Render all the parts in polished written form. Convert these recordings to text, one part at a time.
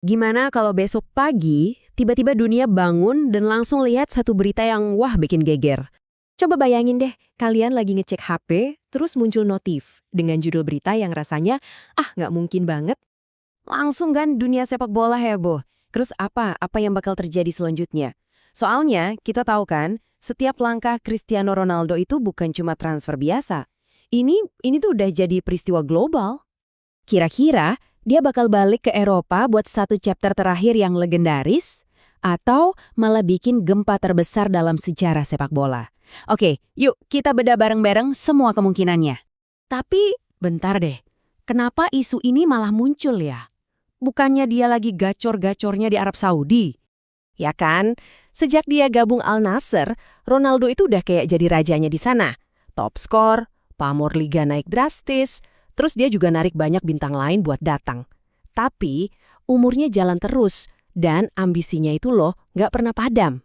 Gimana kalau besok pagi, tiba-tiba dunia bangun dan langsung lihat satu berita yang wah bikin geger? Coba bayangin deh, kalian lagi ngecek HP, terus muncul notif dengan judul berita yang rasanya, nggak mungkin banget. Langsung kan dunia sepak bola heboh. Terus apa yang bakal terjadi selanjutnya? Soalnya kita tahu kan, setiap langkah Cristiano Ronaldo itu bukan cuma transfer biasa. Ini tuh udah jadi peristiwa global. Kira-kira dia bakal balik ke Eropa buat satu chapter terakhir yang legendaris? Atau malah bikin gempa terbesar dalam sejarah sepak bola? Oke, yuk kita bedah bareng-bareng semua kemungkinannya. Tapi bentar deh, kenapa isu ini malah muncul ya? Bukannya dia lagi gacor-gacornya di Arab Saudi? Ya kan? Sejak dia gabung Al Nassr, Ronaldo itu udah kayak jadi rajanya di sana. Top skor, pamor liga naik drastis, terus dia juga narik banyak bintang lain buat datang. Tapi umurnya jalan terus dan ambisinya itu loh nggak pernah padam.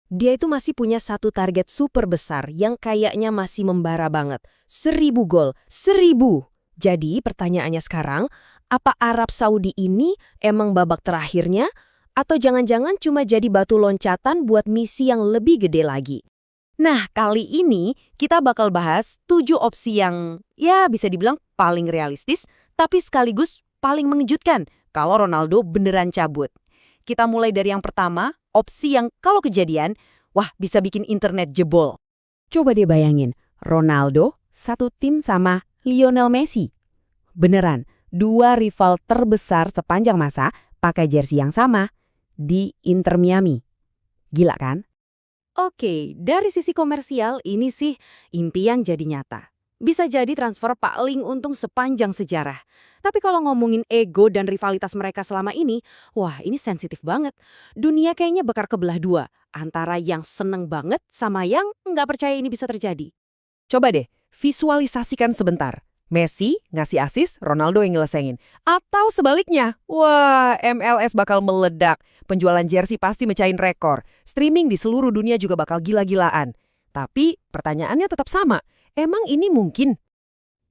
Dia itu masih punya satu target super besar yang kayaknya masih membara banget. 1.000 gol, 1.000. Jadi pertanyaannya sekarang, apa Arab Saudi ini emang babak terakhirnya? Atau jangan-jangan cuma jadi batu loncatan buat misi yang lebih gede lagi? Nah, kali ini kita bakal bahas 7 opsi yang ya bisa dibilang paling realistis, tapi sekaligus paling mengejutkan kalau Ronaldo beneran cabut. Kita mulai dari yang pertama, opsi yang kalau kejadian, wah bisa bikin internet jebol. Coba deh bayangin, Ronaldo satu tim sama Lionel Messi. Beneran, dua rival terbesar sepanjang masa pakai jersey yang sama di Inter Miami. Gila kan? Oke, dari sisi komersial ini sih impian jadi nyata. Bisa jadi transfer paling untung sepanjang sejarah. Tapi kalau ngomongin ego dan rivalitas mereka selama ini, wah ini sensitif banget. Dunia kayaknya bakar kebelah dua, antara yang seneng banget sama yang nggak percaya ini bisa terjadi. Coba deh, visualisasikan sebentar. Messi ngasih asis, Ronaldo yang nyelesain. Atau sebaliknya, wah MLS bakal meledak. Penjualan jersey pasti mecahin rekor. Streaming di seluruh dunia juga bakal gila-gilaan. Tapi pertanyaannya tetap sama, emang ini mungkin?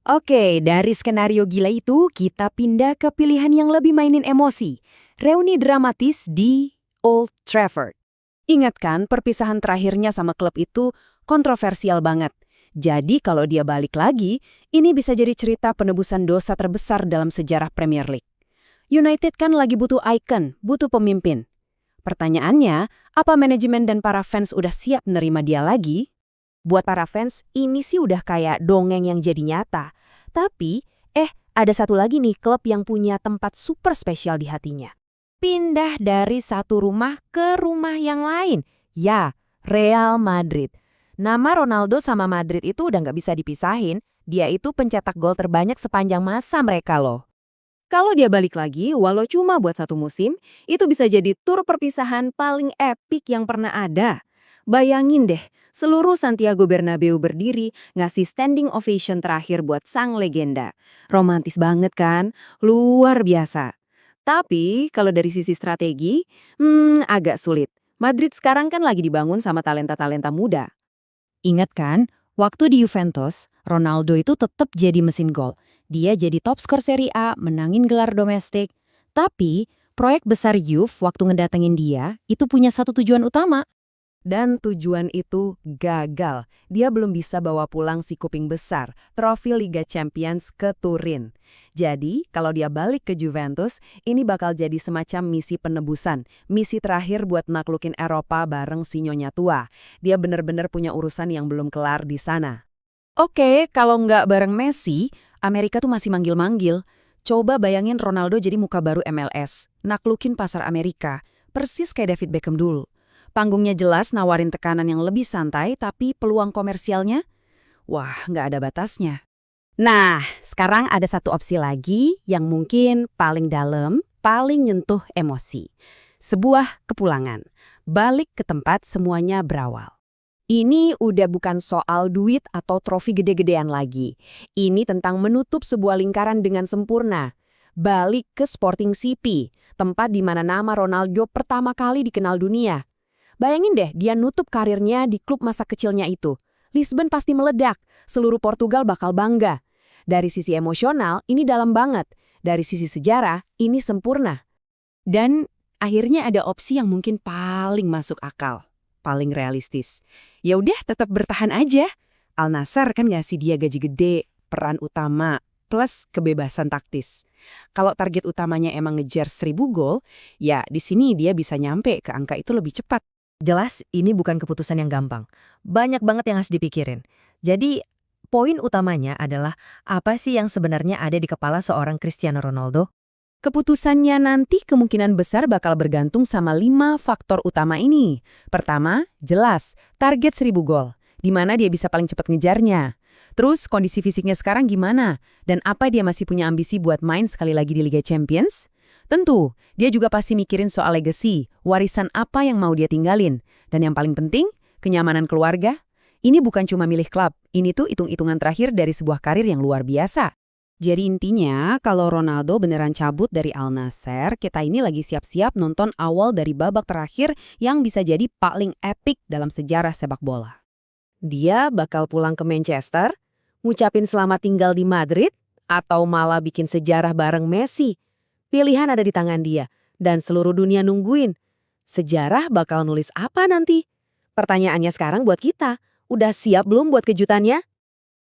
Oke, dari skenario gila itu kita pindah ke pilihan yang lebih mainin emosi. Reuni dramatis di Old Trafford. Ingat kan perpisahan terakhirnya sama klub itu kontroversial banget. Jadi kalau dia balik lagi, ini bisa jadi cerita penebusan dosa terbesar dalam sejarah Premier League. United kan lagi butuh icon, butuh pemimpin. Pertanyaannya, apa manajemen dan para fans udah siap menerima dia lagi? Buat para fans, ini sih udah kayak dongeng yang jadi nyata. Tapi, ada satu lagi nih klub yang punya tempat super spesial di hatinya. Pindah dari satu rumah ke rumah yang lain. Ya, Real Madrid. Nama Ronaldo sama Madrid itu udah nggak bisa dipisahin. Dia itu pencetak gol terbanyak sepanjang masa mereka loh. Kalau dia balik lagi, walau cuma buat satu musim, itu bisa jadi tur perpisahan paling epik yang pernah ada. Bayangin deh, seluruh Santiago Bernabeu berdiri ngasih standing ovation terakhir buat sang legenda. Romantis banget kan? Luar biasa. Tapi kalau dari sisi strategi, agak sulit. Madrid sekarang kan lagi dibangun sama talenta-talenta muda. Ingat kan, waktu di Juventus, Ronaldo itu tetap jadi mesin gol. Dia jadi top skor Serie A, menangin gelar domestik. Tapi, proyek besar Juve waktu ngedatengin dia, itu punya satu tujuan utama. Dan tujuan itu gagal. Dia belum bisa bawa pulang si kuping besar, trofi Liga Champions ke Turin. Jadi, kalau dia balik ke Juventus, ini bakal jadi semacam misi penebusan. Misi terakhir buat naklukin Eropa bareng si nyonya tua. Dia bener-bener punya urusan yang belum kelar di sana. Oke, kalau nggak bareng Messi, Amerika tuh masih manggil-manggil. Coba bayangin Ronaldo jadi muka baru MLS, naklukin pasar Amerika, persis kayak David Beckham dulu. Panggungnya jelas nawarin tekanan yang lebih santai, tapi peluang komersialnya? Wah, nggak ada batasnya. Nah, sekarang ada satu opsi lagi yang mungkin paling dalam, paling nyentuh emosi. Sebuah kepulangan, balik ke tempat semuanya berawal. Ini udah bukan soal duit atau trofi gede-gedean lagi. Ini tentang menutup sebuah lingkaran dengan sempurna. Balik ke Sporting CP, tempat di mana nama Ronaldo pertama kali dikenal dunia. Bayangin deh, dia nutup karirnya di klub masa kecilnya itu. Lisbon pasti meledak, seluruh Portugal bakal bangga. Dari sisi emosional, ini dalam banget. Dari sisi sejarah, ini sempurna. Dan akhirnya ada opsi yang mungkin paling masuk akal, paling realistis. Ya udah, tetap bertahan aja. Al Nassr kan ngasih dia gaji gede, peran utama, plus kebebasan taktis. Kalau target utamanya emang ngejar 1.000 gol, ya di sini dia bisa nyampe ke angka itu lebih cepat. Jelas, ini bukan keputusan yang gampang. Banyak banget yang harus dipikirin. Jadi, poin utamanya adalah apa sih yang sebenarnya ada di kepala seorang Cristiano Ronaldo? Keputusannya nanti kemungkinan besar bakal bergantung sama 5 faktor utama ini. Pertama, jelas, target 1.000 gol, di mana dia bisa paling cepat ngejarnya. Terus, kondisi fisiknya sekarang gimana? Dan apa dia masih punya ambisi buat main sekali lagi di Liga Champions? Tentu, dia juga pasti mikirin soal legacy, warisan apa yang mau dia tinggalin. Dan yang paling penting, kenyamanan keluarga. Ini bukan cuma milih klub, ini tuh hitung-hitungan terakhir dari sebuah karir yang luar biasa. Jadi intinya, kalau Ronaldo beneran cabut dari Al Nassr, kita ini lagi siap-siap nonton awal dari babak terakhir yang bisa jadi paling epik dalam sejarah sepak bola. Dia bakal pulang ke Manchester, ngucapin selamat tinggal di Madrid, atau malah bikin sejarah bareng Messi. Pilihan ada di tangan dia, dan seluruh dunia nungguin. Sejarah bakal nulis apa nanti? Pertanyaannya sekarang buat kita, udah siap belum buat kejutannya?